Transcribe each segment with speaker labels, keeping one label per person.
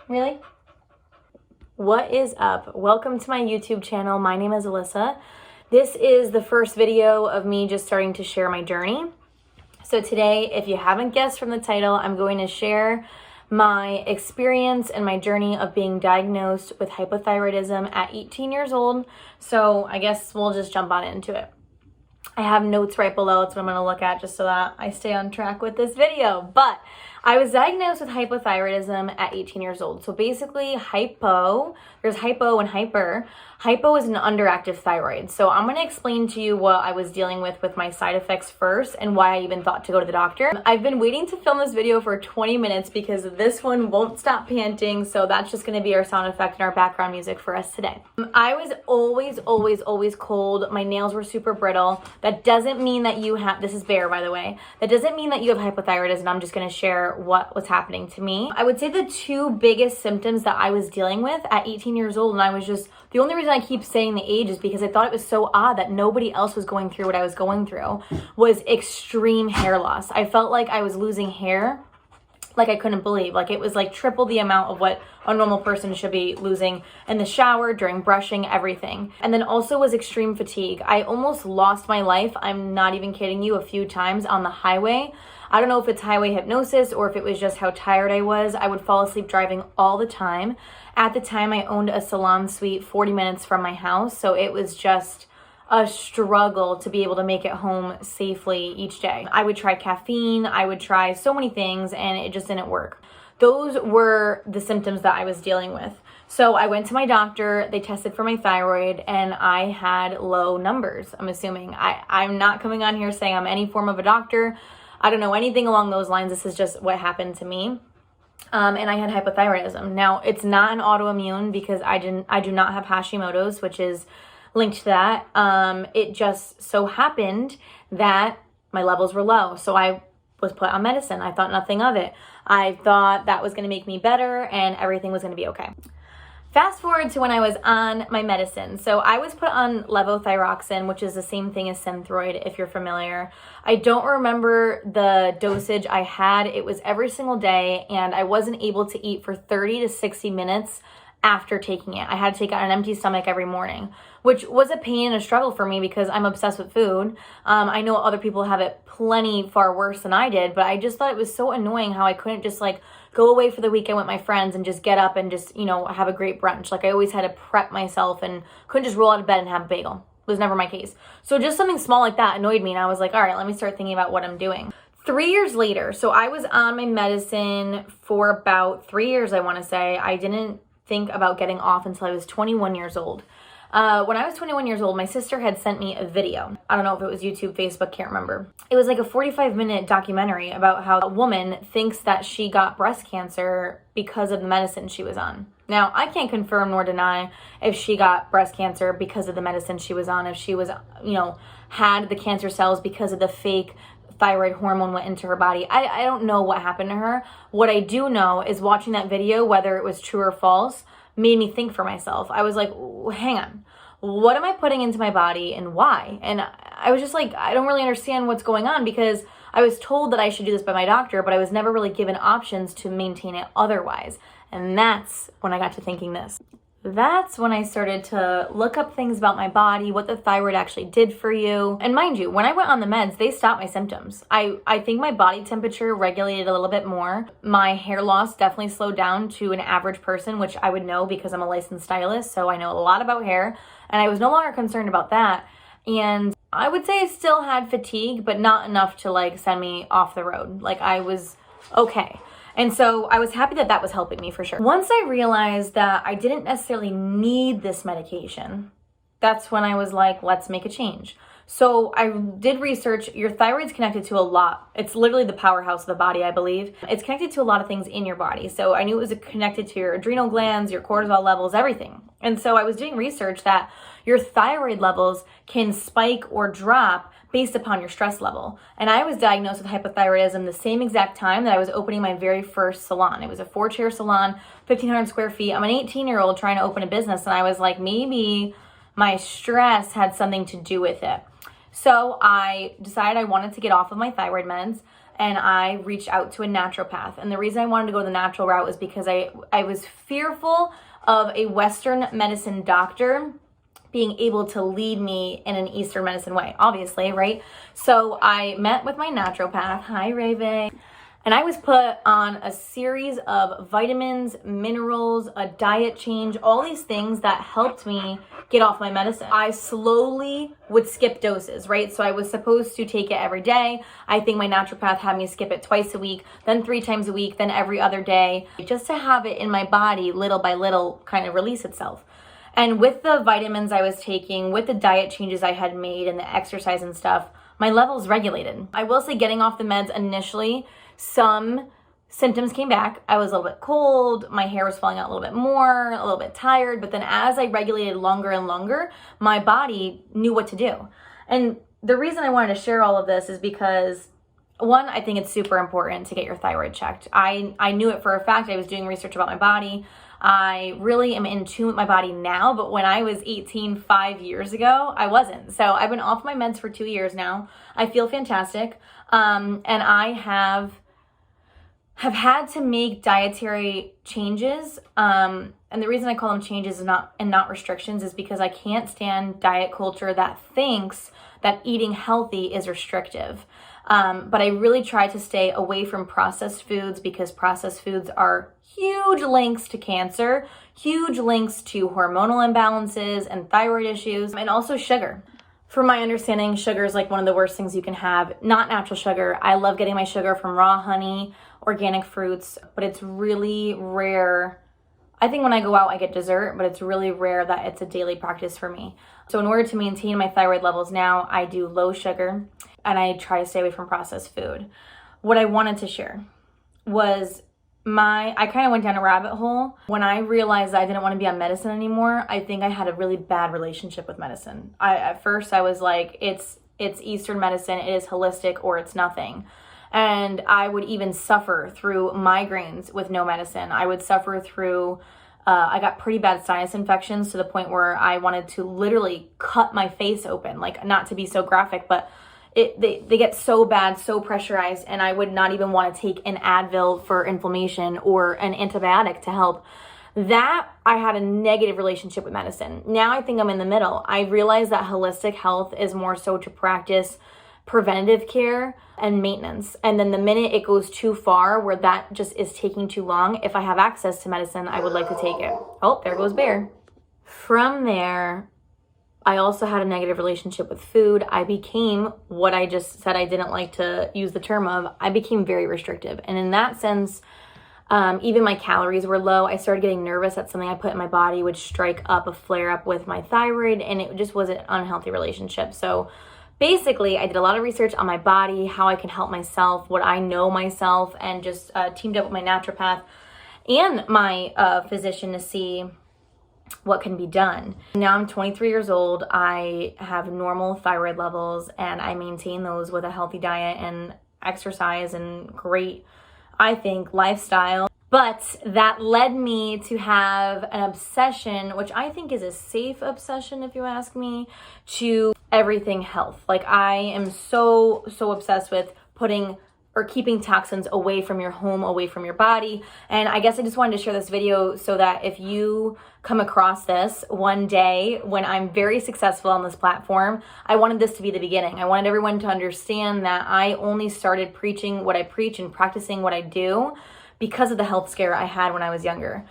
Speaker 1: Really? What is up? Welcome to my YouTube channel. My name is Alyssa. This is the first video of me just starting to share my journey. So today, if you haven't guessed from the title, I'm going to share my experience and my journey of being diagnosed with hypothyroidism at 18 years old. So I guess we'll just jump on into it. I have notes right below. That's what I'm going to look at just so that I stay on track with this video. But I was diagnosed with hypothyroidism at 18 years old. So basically there's hypo and hyper. Hypo is an underactive thyroid. So I'm going to explain to you what I was dealing with my side effects first and why I even thought to go to the doctor. I've been waiting to film this video for 20 minutes because this one won't stop panting. So that's just going to be our sound effect and our background music for us today. I was always cold. My nails were super brittle. That doesn't mean that you have, this is Bear, by the way. That doesn't mean that you have hypothyroidism. I'm just going to share what was happening to me. I would say the two biggest symptoms that I was dealing with at 18 years old, and I was just, the only reason I keep saying the age is because I thought it was so odd that nobody else was going through what I was going through, was extreme hair loss. I felt like I was losing hair like I couldn't believe. Like it was like triple the amount of what a normal person should be losing in the shower, during brushing, everything. And then also was extreme fatigue. I almost lost my life, I'm not even kidding you, a few times on the highway. I don't know if it's highway hypnosis or if it was just how tired I was. I would fall asleep driving all the time. At the time, I owned a salon suite 40 minutes from my house, so it was just a struggle to be able to make it home safely each day. I would try caffeine, I would try so many things, and it just didn't work. Those were the symptoms that I was dealing with. So I went to my doctor, they tested for my thyroid, and I had low numbers, I'm assuming. I'm not coming on here saying I'm any form of a doctor. I don't know anything along those lines. This is just what happened to me. And I had hypothyroidism. Now, it's not an autoimmune because I do not have Hashimoto's, which is linked to that. It just so happened that my levels were low. So I was put on medicine. I thought nothing of it. I thought that was going to make me better and everything was going to be okay. Fast forward to when I was on my medicine. So I was put on levothyroxine, which is the same thing as Synthroid, if you're familiar. I don't remember the dosage I had. It was every single day, and I wasn't able to eat for 30 to 60 minutes after taking it. I had to take it on an empty stomach every morning, which was a pain and a struggle for me because I'm obsessed with food. I know other people have it plenty far worse than I did, but I just thought it was so annoying how I couldn't just like go away for the weekend with my friends and just get up and just, have a great brunch. Like I always had to prep myself and couldn't just roll out of bed and have a bagel. It was never my case. So just something small like that annoyed me, and I was like, all right, let me start thinking about what I'm doing. 3 years later, so I was on my medicine for about 3 years, I want to say. I didn't think about getting off until I was 21 years old. When I was 21 years old, my sister had sent me a video. I don't know if it was YouTube, Facebook, can't remember. It was like a 45-minute documentary about how a woman thinks that she got breast cancer because of the medicine she was on. Now, I can't confirm nor deny if she got breast cancer because of the medicine she was on, if she was, had the cancer cells because of the fake thyroid hormone went into her body. I don't know what happened to her. What I do know is watching that video, whether it was true or false, made me think for myself. I was like, hang on, what am I putting into my body and why? And I was just like, I don't really understand what's going on because I was told that I should do this by my doctor, but I was never really given options to maintain it otherwise. And that's when I got to thinking this. That's when I started to look up things about my body, what the thyroid actually did for you. And mind you, when I went on the meds, they stopped my symptoms. I think my body temperature regulated a little bit more. My hair loss definitely slowed down to an average person, which I would know because I'm a licensed stylist, so I know a lot about hair. And I was no longer concerned about that. And I would say I still had fatigue, but not enough to like send me off the road. Like I was okay. And so I was happy that that was helping me for sure. Once I realized that I didn't necessarily need this medication, that's when I was like, let's make a change. So I did research. Your thyroid's connected to a lot. It's literally the powerhouse of the body, I believe. It's connected to a lot of things in your body. So I knew it was connected to your adrenal glands, your cortisol levels, everything. And so I was doing research that your thyroid levels can spike or drop based upon your stress level. And I was diagnosed with hypothyroidism the same exact time that I was opening my very first salon. It was a 4-chair salon, 1,500 square feet. I'm an 18-year-old trying to open a business, and I was like, maybe my stress had something to do with it. So I decided I wanted to get off of my thyroid meds. and I reached out to a naturopath. And the reason I wanted to go the natural route was because I was fearful of a Western medicine doctor being able to lead me in an Eastern medicine way, obviously, right? So I met with my naturopath, hi Rave, and I was put on a series of vitamins, minerals, a diet change, all these things that helped me get off my medicine. I slowly would skip doses, right? So I was supposed to take it every day. I think my naturopath had me skip it twice a week, then 3 times a week, then every other day, just to have it in my body little by little kind of release itself. And with the vitamins I was taking, with the diet changes I had made and the exercise and stuff, my levels regulated. I will say getting off the meds initially, some symptoms came back. I was a little bit cold, my hair was falling out a little bit more, a little bit tired, but then as I regulated longer and longer, my body knew what to do. And the reason I wanted to share all of this is because, one, I think it's super important to get your thyroid checked. I knew it for a fact. I was doing research about my body. I really am in tune with my body now, but when I was 18, 5 years ago, I wasn't. So I've been off my meds for 2 years now. I feel fantastic. And I have had to make dietary changes. And the reason I call them changes and not restrictions is because I can't stand diet culture that thinks that eating healthy is restrictive. But I really try to stay away from processed foods because processed foods are huge links to cancer, huge links to hormonal imbalances and thyroid issues, and also sugar. From my understanding, sugar is like one of the worst things you can have. Not natural sugar. I love getting my sugar from raw honey, organic fruits, but it's really rare. I think when I go out, I get dessert, but it's really rare that it's a daily practice for me. So in order to maintain my thyroid levels now, I do low sugar and I try to stay away from processed food. What I wanted to share was I kind of went down a rabbit hole. When I realized I didn't want to be on medicine anymore, I think I had a really bad relationship with medicine. At first I was like, it's Eastern medicine, it is holistic or it's nothing. And I would even suffer through migraines with no medicine. I would suffer through, I got pretty bad sinus infections to the point where I wanted to literally cut my face open, like not to be so graphic, but they get so bad, so pressurized, and I would not even want to take an Advil for inflammation or an antibiotic to help. That I had a negative relationship with medicine. Now I think I'm in the middle. I realize that holistic health is more so to practice preventative care and maintenance. And then the minute it goes too far where that just is taking too long, if I have access to medicine, I would like to take it. Oh, there goes Bear. From there, I also had a negative relationship with food. I became what I just said I didn't like to use the term of. I became very restrictive. And in that sense, even my calories were low. I started getting nervous that something I put in my body would strike up a flare up with my thyroid, and it just was an unhealthy relationship. So basically, I did a lot of research on my body, how I can help myself, what I know myself, and just teamed up with my naturopath and my physician to see what can be done. Now I'm 23 years old. I have normal thyroid levels and I maintain those with a healthy diet and exercise and great, I think, lifestyle. But that led me to have an obsession, which I think is a safe obsession if you ask me, to everything health. Like I am so obsessed with putting or keeping toxins away from your home, away from your body. And I guess I just wanted to share this video so that if you come across this one day when I'm very successful on this platform, I wanted this to be the beginning. I wanted everyone to understand that I only started preaching what I preach and practicing what I do because of the health scare I had when I was younger.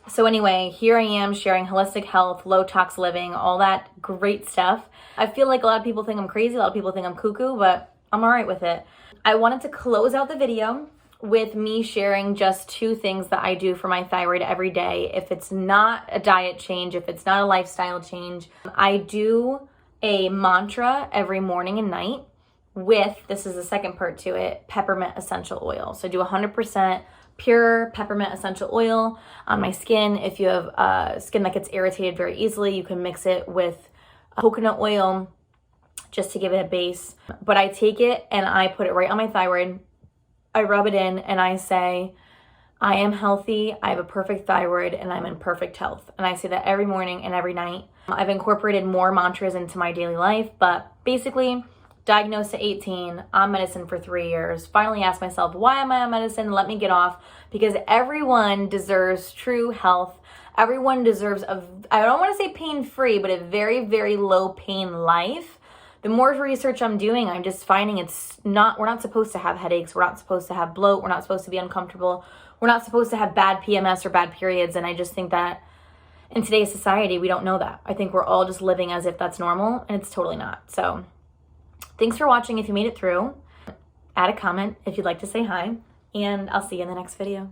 Speaker 1: So anyway, here I am sharing holistic health, low tox living, all that great stuff. I feel like a lot of people think I'm crazy, a lot of people think I'm cuckoo, but I'm all right with it. I wanted to close out the video with me sharing just 2 things that I do for my thyroid every day. If it's not a diet change, if it's not a lifestyle change, I do a mantra every morning and night with, this is the second part to it, peppermint essential oil. So I do 100% pure peppermint essential oil on my skin. If you have skin that gets irritated very easily, you can mix it with coconut oil just to give it a base. But I take it and I put it right on my thyroid. I rub it in and I say, I am healthy, I have a perfect thyroid, and I'm in perfect health. And I say that every morning and every night. I've incorporated more mantras into my daily life, but basically diagnosed at 18, on medicine for 3 years, finally asked myself, why am I on medicine? Let me get off, because everyone deserves true health. Everyone deserves I don't want to say pain-free, but a very, very low pain life. The more research I'm doing, I'm just finding we're not supposed to have headaches. We're not supposed to have bloat. We're not supposed to be uncomfortable. We're not supposed to have bad PMS or bad periods. And I just think that in today's society, we don't know that. I think we're all just living as if that's normal, and it's totally not. So thanks for watching if you made it through. Add a comment if you'd like to say hi, and I'll see you in the next video.